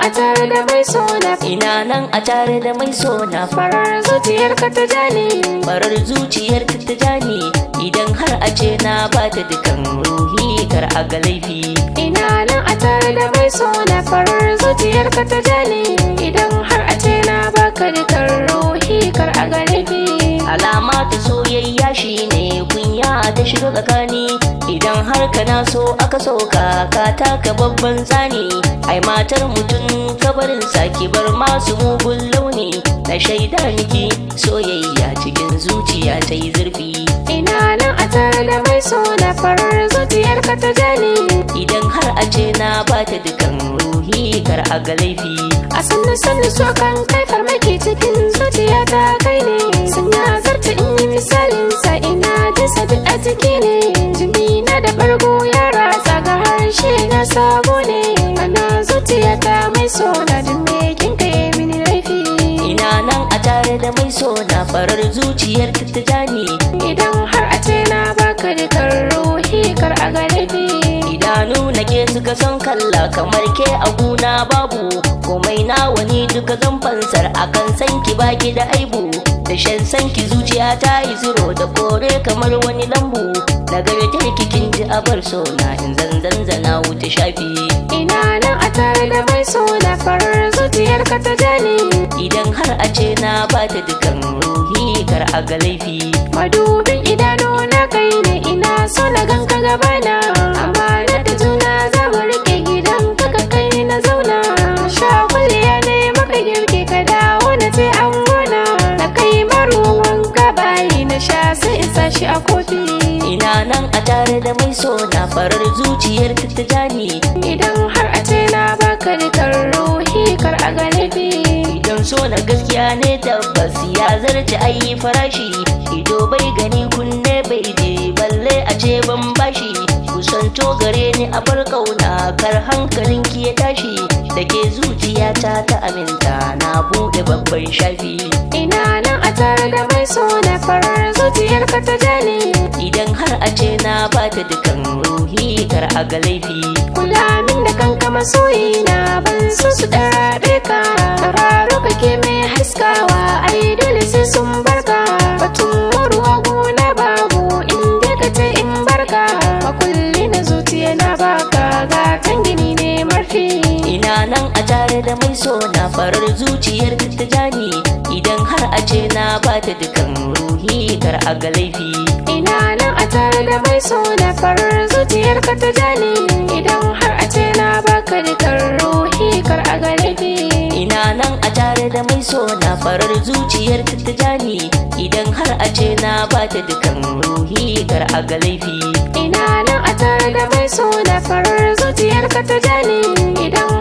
a tare da mai sona, ina nan a tare da mai sona. farar zuciyarka ta jani, Farar zuciyar ta jani, idan har a ce na bata dukan ruhi kar a ga laifi. ina nan a tare da mai sona, farar zuciyarka ta jani, idan har a ce na baka dukan ruhi kar a ga laifi. Alama ta soyayya shine kunya ta shiga tsakani, idan har kana so aka soka ka taka babban tsani. Ai matar mutum kabarin saki bar masu mugun launi, na shaida miki soyayya cikin zuciya ta yi zurfi. Ina nan a tare da mai sona, farar zuciyarka ta jani, Idan har a ce na bata dukan ruhi kar a ga laifi. a sannu sannu so kan kai farmaki cikin zuciya ta kai ne, sun ya zarta in yi misalin sa ina jin sa duk a ciki ne, jini na da bargo ya ratsa ga harshe na sabo ne, ana zuciya ta mai sona duk me kin kai mini laifi. Ina nan a tare da mai sona, farar zuciyar ta jani. Idan har a ce na baka dukan ruhi kar a ga laifi. Idanu na ke suka son kalla kamar ke a guna babu, komai na wani duka zan fansar akan sanki baki da aibu. Da shan sanki zuciya ta yi zuro da kore kamar wani lambu, nagartar kikin ji abar sona in zanzana wuce shafi. Ina nan a tare da mai sona, farar zuciyarka ta jani, Idan har a ce na bata dukan ruhi kar a ga laifi. madubin idanu na kai ne ina so na ganka gabana, amma na ta juna za mu rike gidan ka kai na zauna, sha kulliya ne maka girki ka dawo na ce an gona, na kai maruwan ka bayi na sha sai in sa shi a kofi. Ina nan a tare da mai sona, farar zuciyar ta jani. Idan har a ce na baka dukan ruhi kar a ga laifi. Idan so na gaskiya ne tabbas ya zarce ayi farashi, ido bai gani kunne bai je balle a ce ban bashi. Kusanto gare ni a bar kauna kar hankalin ki ya tashi, da ke zuciyata ta aminta na bude babban shafi. Ina nan a tare da mai sona, farar zuciyarka ta jani, Idan har a ce na bata dukan ruhi kar a ga laifi. kula min da kanka masoyi na ban so su ɗaraɗe ka, tauraro kake mai haskawa ai dole sai sun barka, batun ruwa gona babu inda ka ce in barka, makulli na zuciya na baka gatan gini ne marfi. Ina nan a tare da mai sona, farar zuciyar ta jani, Idan har a ce na bata dukan ruhi kar a ga laifi. Ina nan a tare da mai sona, farar zuciyarka ta jani, idan har a ce na baka dukan ruhi kar a ga laifi. Ina nan a tare da mai sona, farar zuciyar ta jani, Idan har a ce na bata dukan ruhi kar a ga laifi. Ina nan a tare da mai sona, farar zuciyarka ta jani, idan